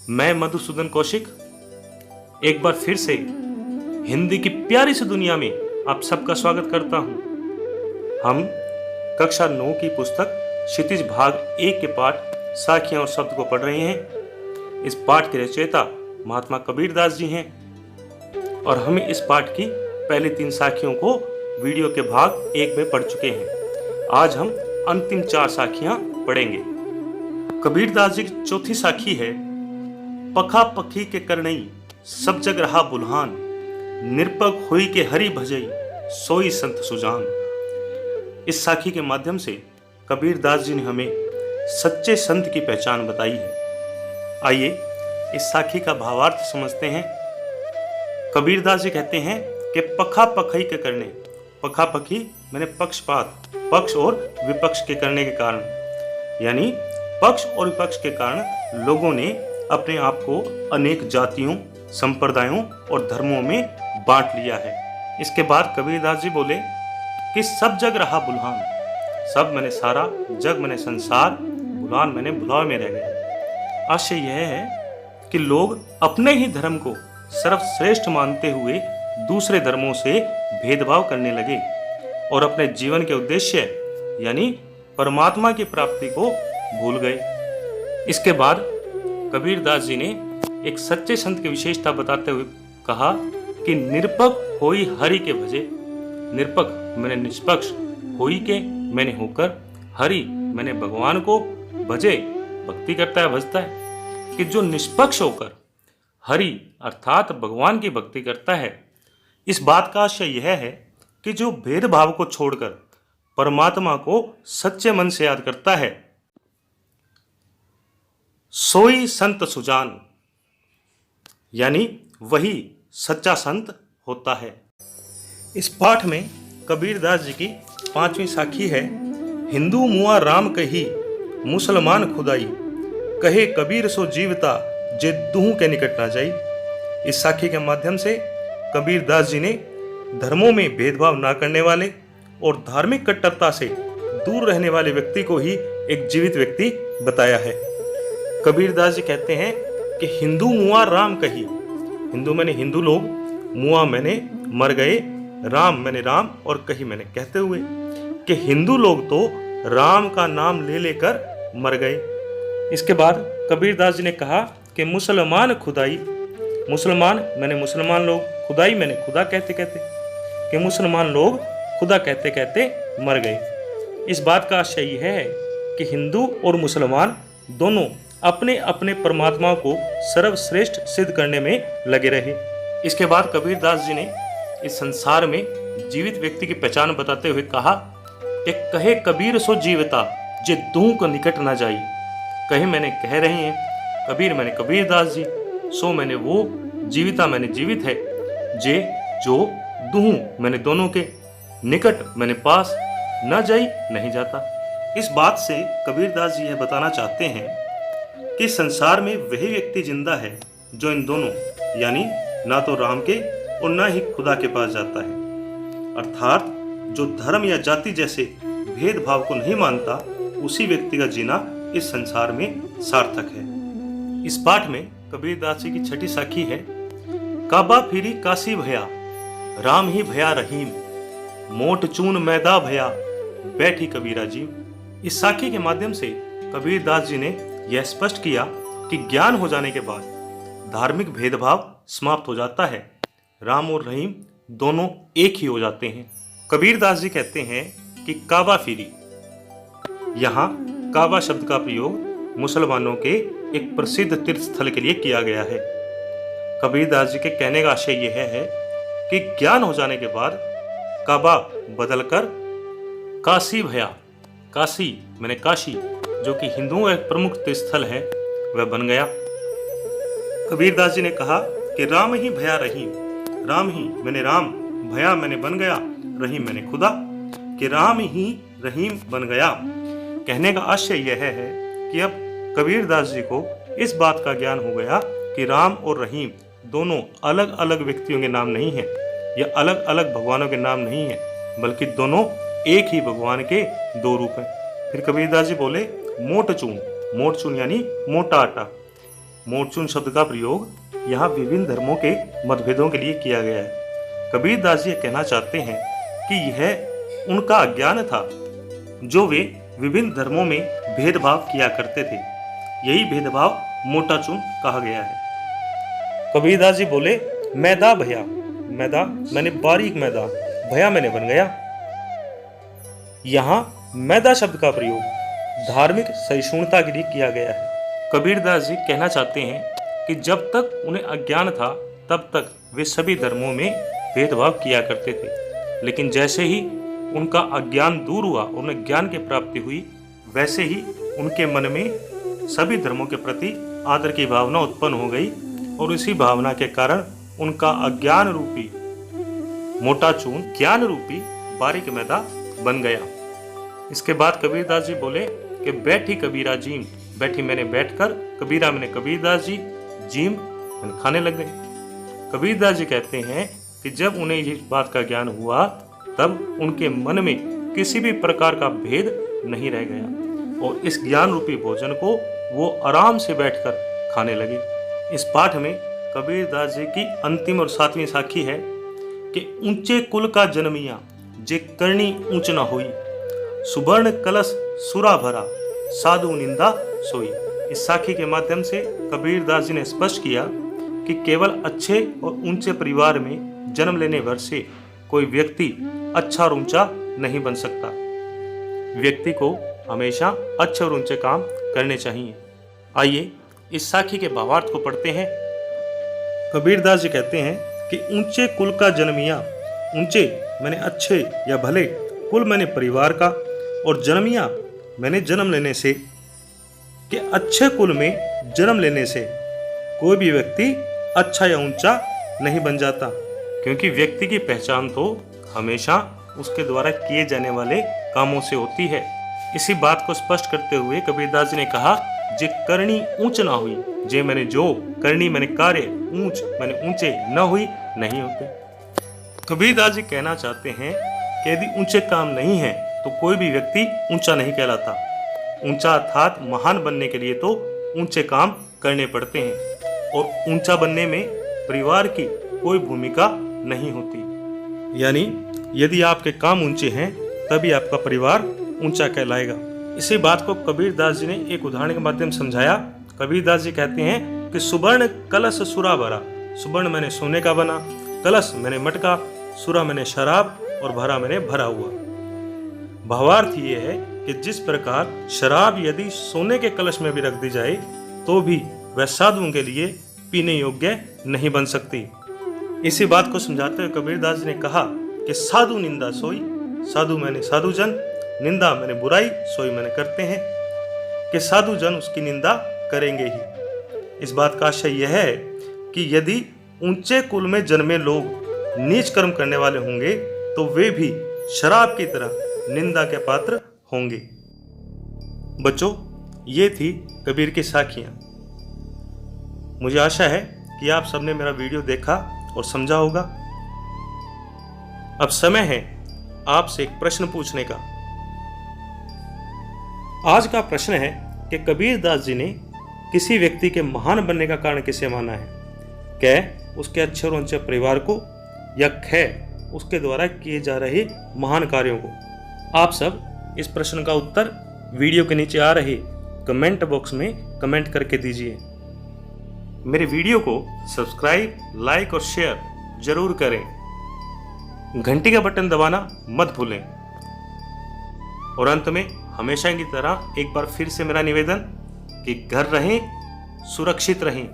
मैं मधुसूदन कौशिक एक बार फिर से हिंदी की प्यारी सी दुनिया में आप सबका स्वागत करता हूं। हम कक्षा 9 की पुस्तक क्षितिज भाग 1 के पाठ साखियां और शब्द को पढ़ रहे हैं। इस पाठ के रचयिता महात्मा कबीरदास जी हैं और हम इस पाठ की पहली 3 साखियों को वीडियो के भाग 1 में पढ़ चुके हैं। आज हम अंतिम 4 साखियां पढ़ेंगे। कबीरदास जी की चौथी साखी है, पखा पखी के करनई सब जग रहा बुल्हान, निरपक होई के हरि भजई सोई संत सुजान। इस साखी के माध्यम से कबीरदास जी ने हमें सच्चे संत की पहचान बताई है। आइए इस साखी का भावार्थ समझते हैं। कबीरदास जी कहते हैं कि पखा पखई के करने, पखा पखी मैंने पक्षपात, पक्ष और विपक्ष के करने के कारण, यानी पक्ष और विपक्ष के कारण लोगों ने अपने आप को अनेक जातियों, संप्रदायों और धर्मों में बांट लिया है। इसके बाद कबीरदास जी बोले कि सब जग रहा बुल्हान, सब मैंने सारा, जग मैंने संसार, बुल्हान मैंने भुलाव में रह गए। आशय यह है कि लोग अपने ही धर्म को सर्वश्रेष्ठ मानते हुए दूसरे धर्मों से भेदभाव करने लगे और अपने जीवन के उद्देश्य यानी परमात्मा की प्राप्ति को भूल गए। इसके बाद कबीरदास जी ने एक सच्चे संत की विशेषता बताते हुए कहा कि निरपक होई हरि के भजे। निरपक मैंने निष्पक्ष, होई के मैंने होकर, हरि मैंने भगवान को भजे, भक्ति करता है, भजता है। कि जो निष्पक्ष होकर हरि अर्थात भगवान की भक्ति करता है, इस बात का आशय यह है कि जो भेदभाव को छोड़कर परमात्मा को सच्चे मन से याद करता है, सोई संत सुजान, यानी वही सच्चा संत होता है। इस पाठ में कबीरदास जी की 5वीं साखी है, हिंदू मुआ राम कही मुसलमान खुदाई, कहे कबीर सो जीवता जे दूह के निकट ना जाई। इस साखी के माध्यम से कबीरदास जी ने धर्मों में भेदभाव ना करने वाले और धार्मिक कट्टरता से दूर रहने वाले व्यक्ति को ही एक जीवित व्यक्ति बताया है। कबीरदास जी कहते हैं कि हिंदू मुआ राम कही, हिंदू मैंने हिंदू लोग, मुआ मैंने मर गए, राम मैंने राम और कही मैंने कहते हुए, कि हिंदू लोग तो राम का नाम ले लेकर मर गए। इसके बाद कबीरदास जी ने कहा कि मुसलमान खुदाई, मुसलमान मैंने मुसलमान लोग, खुदाई मैंने खुदा कहते कहते, कि मुसलमान लोग खुदा कहते कहते मर गए। इस बात का आशय यह है कि हिंदू और मुसलमान दोनों अपने अपने परमात्मा को सर्वश्रेष्ठ सिद्ध करने में लगे रहे। इसके बाद कबीरदास जी ने इस संसार में जीवित व्यक्ति की पहचान बताते हुए कहा कि कहे कबीर सो जीवता जे दूह को निकट ना जाई। कहे मैंने कह रहे हैं, कबीर मैंने कबीरदास जी, सो मैंने वो, जीविता मैंने जीवित है, जे जो, दूह मैंने दोनों के, निकट मैंने पास, ना जाई नहीं जाता। इस बात से कबीरदास जी यह बताना चाहते हैं कि संसार में वही व्यक्ति जिंदा है जो इन दोनों यानी ना तो राम के और ना ही खुदा के पास जाता है, अर्थात जो धर्म या जाति जैसे भेदभाव को नहीं मानता, उसी व्यक्ति का जीना इस संसार में सार्थक है। इस पाठ में कबीरदास जी की 6ठी साखी है, काबा फिरी काशी भया राम ही भया रहीम, मोट चून मैदा भया बैठी कबीरा जीव। इस साखी के माध्यम से कबीरदास जी ने यह स्पष्ट किया कि ज्ञान हो जाने के बाद धार्मिक भेदभाव समाप्त हो जाता है, राम और रहीम दोनों एक ही हो जाते हैं। कबीरदास जी कहते हैं कि काबा फिरी, यहाँ काबा शब्द का प्रयोग मुसलमानों के एक प्रसिद्ध तीर्थ स्थल के लिए किया गया है। कबीरदास जी के कहने का आशय यह है कि ज्ञान हो जाने के बाद काबा बदलकर काशी भया, काशी मैंने काशी जो कि हिंदुओं का एक प्रमुख तीर्थ स्थल है वह बन गया। कबीरदास जी ने कहा कि राम ही भया रहीम, राम ही मैंने राम, भया मैंने बन गया, रहीम मैंने खुदा, कि राम ही रहीम बन गया। कहने का आशय यह है कि अब कबीरदास जी को इस बात का ज्ञान हो गया कि राम और रहीम दोनों अलग अलग व्यक्तियों के नाम नहीं हैं या अलग अलग भगवानों के नाम नहीं हैं, बल्कि दोनों एक ही भगवान के 2 रूप हैं। फिर कबीरदास जी बोले मोट चून, मोट चून यानी मोटा आटा, मोरचून शब्द का प्रयोग यहाँ विभिन्न धर्मों के मतभेदों के लिए किया गया है। कबीरदास जी ये कहना चाहते हैं कि यह उनका अज्ञान था जो वे विभिन्न धर्मों में भेदभाव किया करते थे। यही भेदभाव मोटा चून कहा गया है। कबीरदास जी बोले, मैदा भया, मैदा मैंने बारीक मैदा, भया मैंने बन गया। यहाँ मैदा शब्द का प्रयोग धार्मिक सहिष्णुता के लिए किया गया है। कबीरदास जी कहना चाहते हैं कि जब तक उन्हें अज्ञान था तब तक वे सभी धर्मों में भेदभाव किया करते थे, लेकिन जैसे ही उनका अज्ञान दूर हुआ, उन्हें ज्ञान की प्राप्ति हुई, वैसे ही उनके मन में सभी धर्मों के प्रति आदर की भावना उत्पन्न हो गई और इसी भावना के कारण उनका अज्ञान रूपी मोटा चून ज्ञान रूपी बारीक मैदा बन गया। इसके बाद कबीरदास जी बोले कि बैठी कबीरा जीम, बैठी मैंने बैठकर, कबीरा मैंने कबीरदास जी, जीम मैंने खाने लग गए। कबीरदास जी कहते हैं कि जब उन्हें इस बात का ज्ञान हुआ तब उनके मन में किसी भी प्रकार का भेद नहीं रह गया और इस ज्ञान रूपी भोजन को वो आराम से बैठकर खाने लगे। इस पाठ में कबीरदास जी की अंतिम और 7वीं साखी है कि ऊंचे कुल का जन्मिया, जे करनी ऊंच न होई, सुवर्ण कलश सुरा भरा, साधु निंदा सोई। इस साखी के माध्यम से कबीरदास जी ने स्पष्ट किया कि केवल अच्छे और ऊंचे परिवार में जन्म लेने भर से कोई व्यक्ति अच्छा और ऊंचा नहीं बन सकता। व्यक्ति को हमेशा अच्छे और ऊंचे काम करने चाहिए। आइए इस साखी के भावार्थ को पढ़ते हैं। कबीरदास जी कहते हैं कि ऊंचे कुल का जन्मिया, ऊंचे मैंने अच्छे या भले, कुल मैंने परिवार का, और जन्मिया मैंने जन्म लेने से, कि अच्छे कुल में जन्म लेने से कोई भी व्यक्ति अच्छा या ऊंचा नहीं बन जाता, क्योंकि व्यक्ति की पहचान तो हमेशा उसके द्वारा किए जाने वाले कामों से होती है। इसी बात को स्पष्ट करते हुए कबीरदास जी ने कहा, जे करनी ऊंच ना हुई, जे मैंने जो करनी मैंने कार्य, ऊंच मैंने ऊंचे न हुई नहीं होते। कबीरदास जी कहना चाहते हैं कि यदि ऊंचे काम नहीं है तो कोई भी व्यक्ति ऊंचा नहीं कहलाता। ऊंचा अर्थात महान बनने के लिए तो ऊंचे काम करने पड़ते हैं और ऊंचा बनने में परिवार की कोई भूमिका नहीं होती। यानी यदि आपके काम ऊंचे हैं तभी आपका परिवार ऊंचा कहलाएगा। इसी बात को कबीरदास जी ने एक उदाहरण के माध्यम समझाया। कबीरदास जी कहते हैं कि सुवर्ण कलश सुरा भरा, सुवर्ण मैंने सोने का बना, कलश मैंने मटका, सुरा मैंने शराब और भरा मैंने भरा हुआ। भावार्थ ये है कि जिस प्रकार शराब यदि सोने के कलश में भी रख दी जाए तो भी वह साधुओं के लिए पीने योग्य नहीं बन सकती। इसी बात को समझाते हुए कबीरदास जी ने कहा कि साधु निंदा सोई, साधु मैंने साधुजन, निंदा मैंने बुराई, सोई मैंने करते हैं, कि साधु जन उसकी निंदा करेंगे ही। इस बात का आशय यह है कि यदि ऊंचे कुल में जन्मे लोग नीच कर्म करने वाले होंगे तो वे भी शराब की तरह निंदा के पात्र होंगे। बच्चों, ये थी कबीर की साखियां। मुझे आशा है कि आप सबने मेरा वीडियो देखा और समझा होगा। अब समय है आपसे एक प्रश्न पूछने का। आज का प्रश्न है कि कबीरदास जी ने किसी व्यक्ति के महान बनने का कारण किसे माना है? क उसके अच्छे और ऊंचे परिवार को, या ख उसके द्वारा किए जा रहे महान कार्यों को? आप सब इस प्रश्न का उत्तर वीडियो के नीचे आ रहे कमेंट बॉक्स में कमेंट करके दीजिए। मेरे वीडियो को सब्सक्राइब, लाइक और शेयर जरूर करें। घंटी का बटन दबाना मत भूलें। और अंत में हमेशा की तरह एक बार फिर से मेरा निवेदन कि घर रहें, सुरक्षित रहें।